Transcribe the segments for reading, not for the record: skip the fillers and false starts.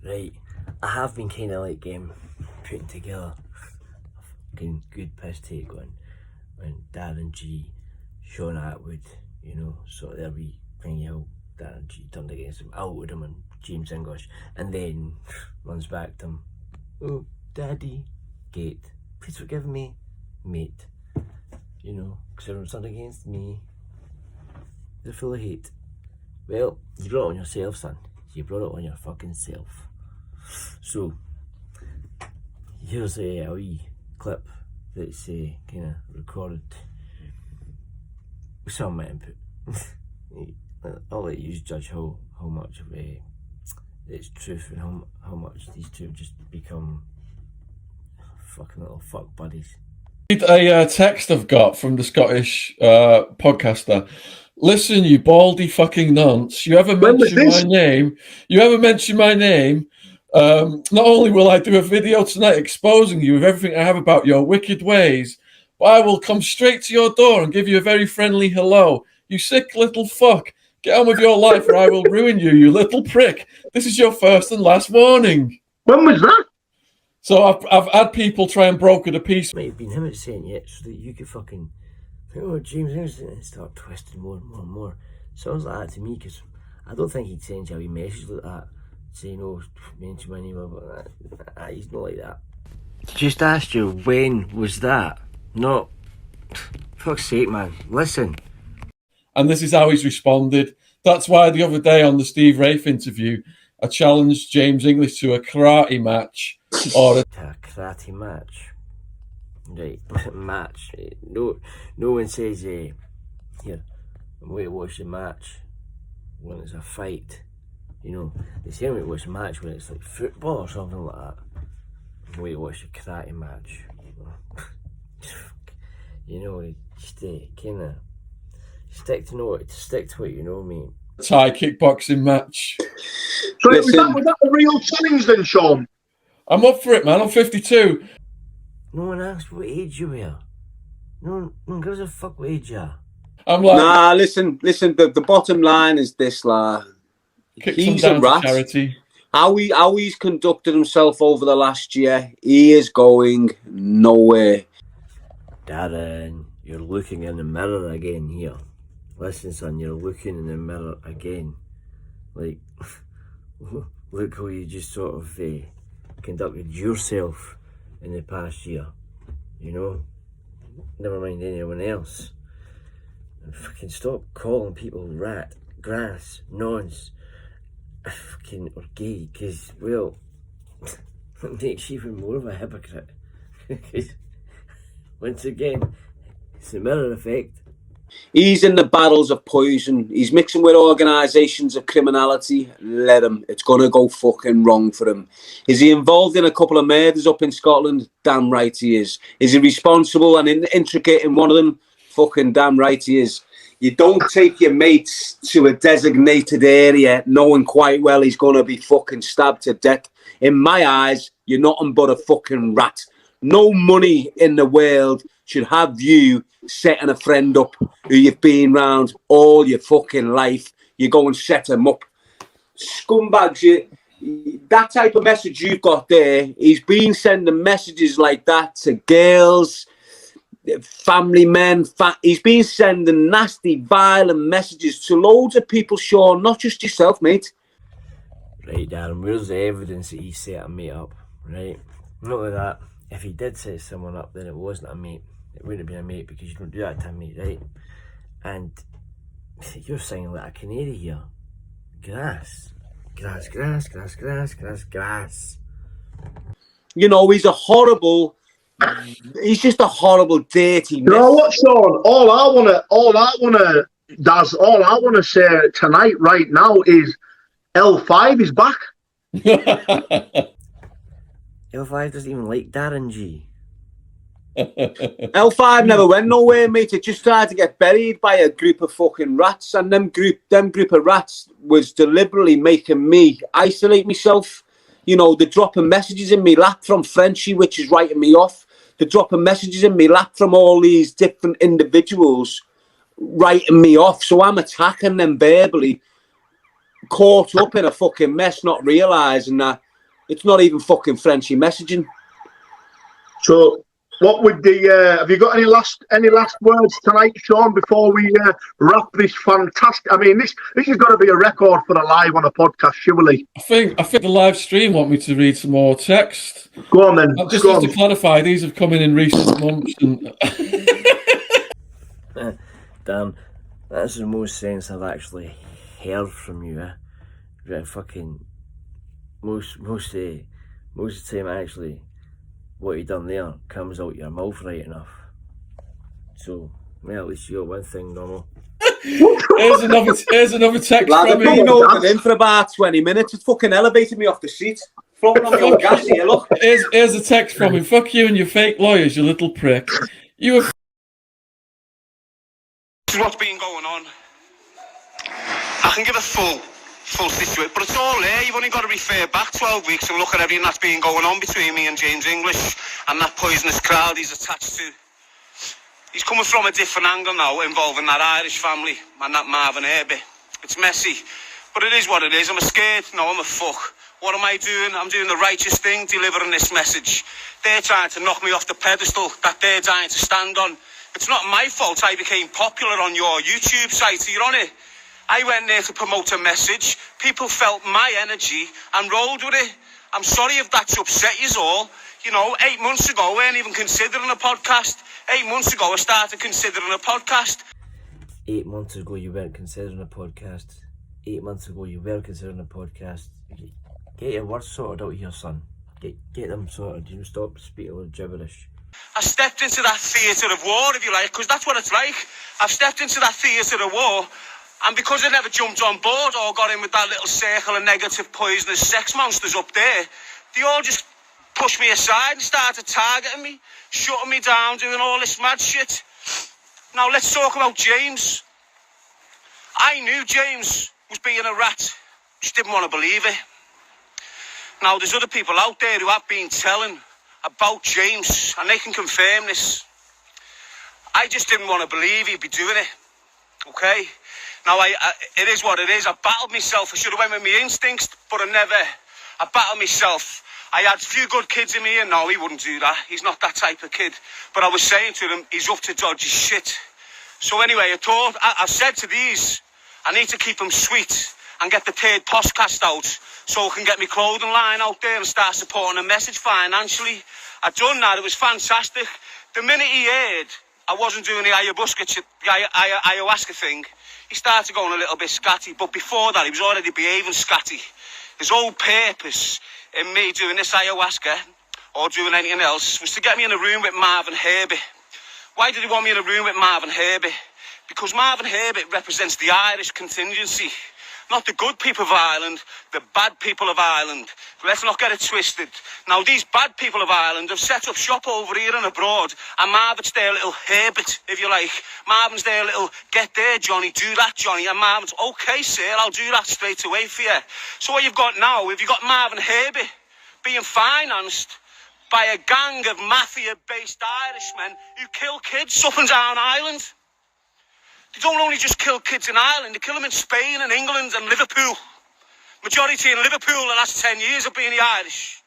Right, I have been kind of like putting together a fucking good piss take on Darren Gee, Shaun Attwood, you know, sort of their wee thing, how Darren Gee turned against him, Attwood him and James English, and then runs back to him. Oh, Daddy, Gate, please forgive me, mate. You know, because everyone's turned against me. They're full of hate. Well, you brought it on yourself, son. You brought it on your fucking self. So, here's a wee clip that's kind of recorded with some of my input. I'll let you judge how much of it's truth and how much these two have just become fucking little fuck buddies. A text I've got from the Scottish podcaster. Listen, you baldy fucking nonce. You ever mention my name? Not only will I do a video tonight exposing you with everything I have about your wicked ways, but I will come straight to your door and give you a very friendly hello. You sick little fuck. Get on with your life or I will ruin you, you little prick. This is your first and last warning. When was that? So I've had people try and broker the peace. Might have been him that's saying it so that you could fucking think, oh, James English, and start twisting more and more and more. Sounds like that to me, because I don't think he'd send you a wee message like that, saying, oh, mention my name, but he's not like that. Just asked you, when was that? No. Fuck's sake, man. Listen. And this is how he's responded. That's why the other day on the Steve Rafe interview, I challenged James English to a karate match. Or a karate match. Right, match. No one says, here, I'm going to watch the match when it's a fight. You know, they say I'm going to watch a match when it's like football or something like that. I'm going to watch a karate match. You know, just kind of stick to what you know, mate. Thai kickboxing match. So was that a real challenge then, Shaun? I'm up for it, man. I'm 52. No one asked what age you were. No one gives a fuck what age you are. I'm like, nah, listen. The bottom line is this, he's a rat. Charity. How he's conducted himself over the last year, he is going nowhere. Darren, you're looking in the mirror again here. Listen, son, you're looking in the mirror again. Like, look how you just sort of conducted yourself in the past year. You know? Never mind anyone else. And fucking stop calling people rat, grass, nonce, fucking, or gay, because, well, it makes you even more of a hypocrite. Because, once again, it's the mirror effect. He's in the barrels of poison. He's mixing with organisations of criminality. Let him. It's going to go fucking wrong for him. Is he involved in a couple of murders up in Scotland? Damn right he is. Is he responsible and intricate in one of them? Fucking damn right he is. You don't take your mates to a designated area knowing quite well he's going to be fucking stabbed to death. In my eyes, you're nothing but a fucking rat. No money in the world should have you setting a friend up who you've been round all your fucking life. You go and set him up. Scumbags, that type of message you've got there, he's been sending messages like that to girls, family men. He's been sending nasty, violent messages to loads of people, Shaun, not just yourself, mate. Right, Darren, where's the evidence that he set a mate up, right? Not like that. If he did set someone up, then it wasn't a mate. It wouldn't have been a mate because you don't do that to a mate, right? And you're singing like a canary here. Grass. Grass, grass, grass, grass, grass, grass. You know, he's just a horrible, dirty You know what, Shaun? All I wanna say tonight, right now, is L5 is back. L5 doesn't even like Darren Gee. L5 never went nowhere, mate. It just tried to get buried by a group of fucking rats, and them group of rats was deliberately making me isolate myself. You know, they're dropping messages in me lap from Frenchie, which is writing me off. They're dropping messages in me lap from all these different individuals, writing me off. So I'm attacking them verbally, caught up in a fucking mess, not realising that It's not even fucking Frenchy messaging. So, what would the have you got any last words tonight, Shaun, before we wrap this fantastic? I mean, this has got to be a record for a live on a podcast, surely. I think the live stream want me to read some more text. Go on then. Just to clarify, these have come in recent months. And Damn, that's the most sense I've actually heard from you. Right, fucking most of the time, actually, what you done there comes out your mouth right enough. So, well, at least you got one thing, normal. here's another text Lad, I've from been me. holding in for about 20 minutes. It fucking elevated me off the seat. Floating on the old gas here, look. Here's a text from him. Fuck you and your fake lawyers, you little prick. You were. This is what's been going on. I can give a full situation, but it's all there. You've only got to refer back 12 weeks and look at everything that's been going on between me and James English and that poisonous crowd he's attached to. He's coming from a different angle now, involving that Irish family and that Marvin Herbie. It's messy, but it is what it is. I'm scared. No, I'm a fuck. What am I doing? I'm doing the righteous thing, delivering this message. They're trying to knock me off the pedestal that they're dying to stand on. It's not my fault I became popular on your YouTube site. You're on it. I went there to promote a message. People felt my energy and rolled with it. I'm sorry if that's upset you all. You know, 8 months ago, I weren't even considering a podcast. 8 months ago, I started considering a podcast. 8 months ago, you weren't considering a podcast. 8 months ago, you were considering a podcast. Get your words sorted out here, son. Get them sorted. You stop speaking all the gibberish. I stepped into that theatre of war, if you like, because that's what it's like. I've stepped into that theatre of war, and because I never jumped on board or got in with that little circle of negative, poisonous sex monsters up there, they all just pushed me aside and started targeting me, shutting me down, doing all this mad shit. Now let's talk about James. I knew James was being a rat, just didn't want to believe it. Now there's other people out there who have been telling about James, and they can confirm this. I just didn't want to believe he'd be doing it, okay? Now, it is what it is. I battled myself. I should have went with my instincts, but I battled myself. I had a few good kids in me, and no, he wouldn't do that. He's not that type of kid. But I was saying to them, he's up to dodgy shit. So anyway, I said to these, I need to keep them sweet and get the third podcast out so I can get my clothing line out there and start supporting a message financially. I'd done that. It was fantastic. The minute he heard I wasn't doing the ayahuasca thing, he started going a little bit scatty. But before that, he was already behaving scatty. His whole purpose in me doing this ayahuasca or doing anything else was to get me in a room with Marvin Herbie. Why did he want me in a room with Marvin Herbie? Because Marvin Herbie represents the Irish contingency. Not the good people of Ireland, the bad people of Ireland. Let's not get it twisted. Now, these bad people of Ireland have set up shop over here and abroad, and Marvin's their little Herbert, if you like. Marvin's their little, get there, Johnny, do that, Johnny. And Marvin's, okay, sir, I'll do that straight away for you. So what you've got now, you've got Marvin Herbie being financed by a gang of mafia-based Irishmen who kill kids up and down Ireland. They don't only just kill kids in Ireland, they kill them in Spain and England and Liverpool. Majority in Liverpool the last 10 years have been the Irish.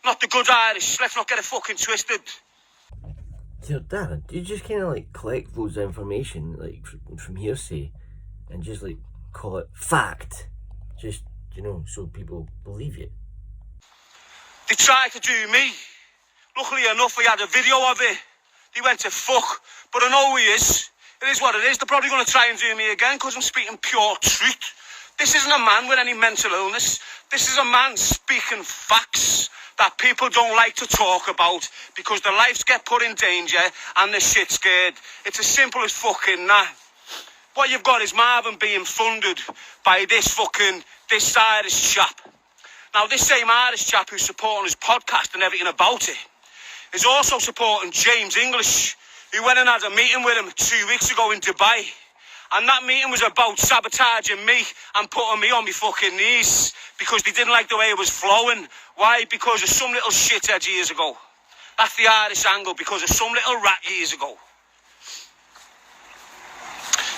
Not the good Irish. Let's not get it fucking twisted. So, Darren, do you just kind of like collect loads of information like from hearsay and just like call it fact? Just, you know, so people believe you? They tried to do me. Luckily enough, we had a video of it. They went to fuck. But I know who he is. It is what it is. They're probably going to try and do me again because I'm speaking pure truth. This isn't a man with any mental illness. This is a man speaking facts that people don't like to talk about because their lives get put in danger and they're shit scared. It's as simple as fucking that. What you've got is Marvin being funded by this Irish chap. Now, this same Irish chap who's supporting his podcast and everything about it is also supporting James English, who went and had a meeting with him 2 weeks ago in Dubai. And that meeting was about sabotaging me and putting me on my fucking knees because they didn't like the way it was flowing. Why? Because of some little shithead years ago. That's the Irish angle, because of some little rat years ago.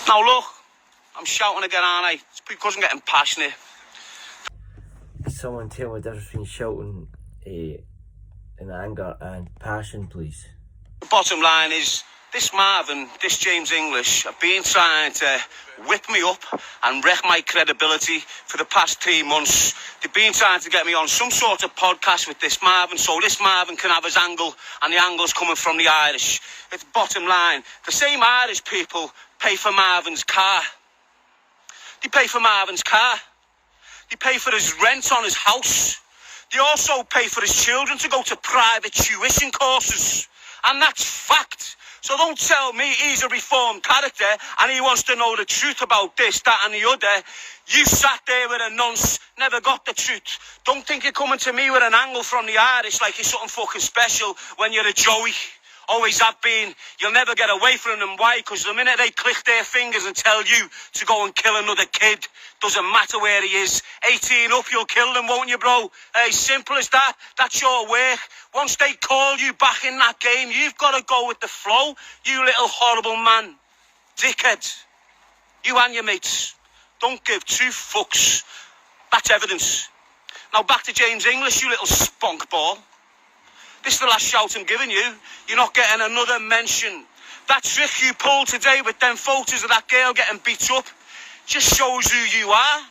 Now look, I'm shouting again, aren't I? It's because I'm getting passionate. someone tell me the difference between shouting in anger and passion, please? The bottom line is, this Marvin, this James English, have been trying to whip me up and wreck my credibility for the past 3 months. They've been trying to get me on some sort of podcast with this Marvin, so this Marvin can have his angle, and the angle's coming from the Irish. It's bottom line. The same Irish people pay for Marvin's car. They pay for Marvin's car. They pay for his rent on his house. They also pay for his children to go to private tuition courses. And that's fact. So don't tell me he's a reformed character and he wants to know the truth about this, that and the other. You sat there with a nonce, never got the truth. Don't think you're coming to me with an angle from the Irish like you're something fucking special when you're a Joey. Always have been. You'll never get away from them. Why? Because the minute they click their fingers and tell you to go and kill another kid, doesn't matter where he is, 18 up, you'll kill them, won't you, bro? Hey, simple as that. That's your work. Once they call you back in that game, you've got to go with the flow, you little horrible man. Dickhead. You and your mates. Don't give 2 fucks. That's evidence. Now back to James English, you little spunk ball. This is the last shout I'm giving you. You're not getting another mention. That trick you pulled today with them photos of that girl getting beat up just shows who you are.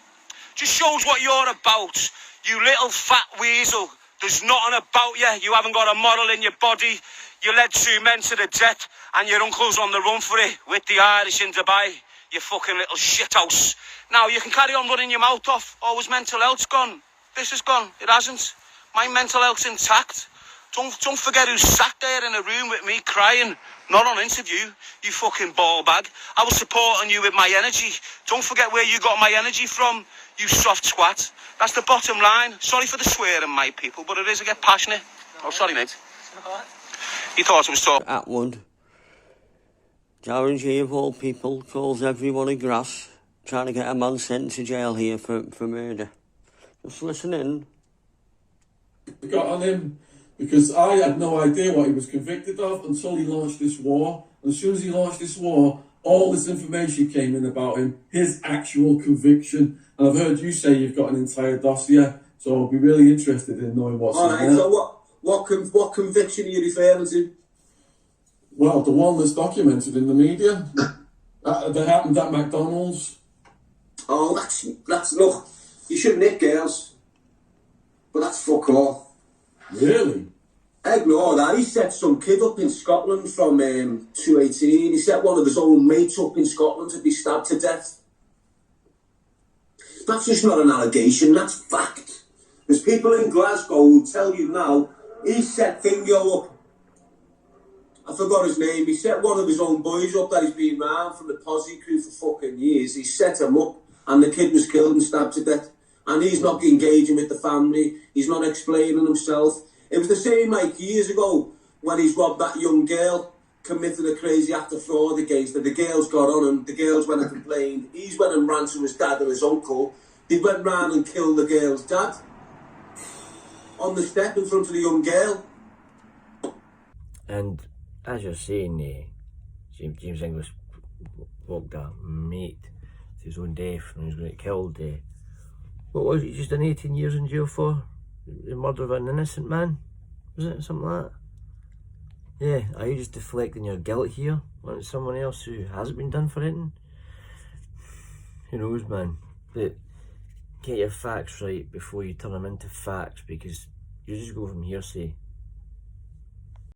Just shows what you're about. You little fat weasel. There's nothing about you. You haven't got a model in your body. You led 2 men to the death and your uncle's on the run for it with the Irish in Dubai. You fucking little shithouse. Now you can carry on running your mouth off. Oh, his mental health's gone. This is gone. It hasn't. My mental health's intact. Don't forget who sat there in a room with me crying, not on interview, you fucking ball bag. I was supporting you with my energy. Don't forget where you got my energy from, you soft twat. That's the bottom line. Sorry for the swearing, my people, but it is, I get passionate. Oh, sorry, mate. He thought I was talking. Attwood, Darren Gee of all people, calls everyone a grass, trying to get a man sent to jail here for murder. Just listen in. Got on him because I had no idea what he was convicted of until he launched this war. And as soon as he launched this war, all this information came in about him, his actual conviction. And I've heard you say you've got an entire dossier, so I'll be really interested in knowing what's in there. So what conviction are you referring to? Well, the one that's documented in the media that happened at McDonald's. Oh, that's look, you should nick girls, but that's fuck all. Really? Ignore that. He set some kid up in Scotland from 218. He set one of his own mates up in Scotland to be stabbed to death. That's just not an allegation, that's fact. There's people in Glasgow who tell you now, he set Thingo up. I forgot his name. He set one of his own boys up that he's been round from the posse crew for fucking years. He set him up and the kid was killed and stabbed to death. And he's not engaging with the family. He's not explaining himself. It was the same like years ago when he's robbed that young girl, committed a crazy act of fraud against her. The girls got on him. The girls went and complained. He's went and ran to his dad and his uncle. They went round and killed the girl's dad on the step in front of the young girl. And as you're saying, James English walked a mate to his own death and he was going to get killed. What was it, just done 18 years in jail for? The murder of an innocent man? Was it something like that? Yeah, are you just deflecting your guilt here on someone else who hasn't been done for anything? Who knows, man? But get your facts right before you turn them into facts, because you just go from hearsay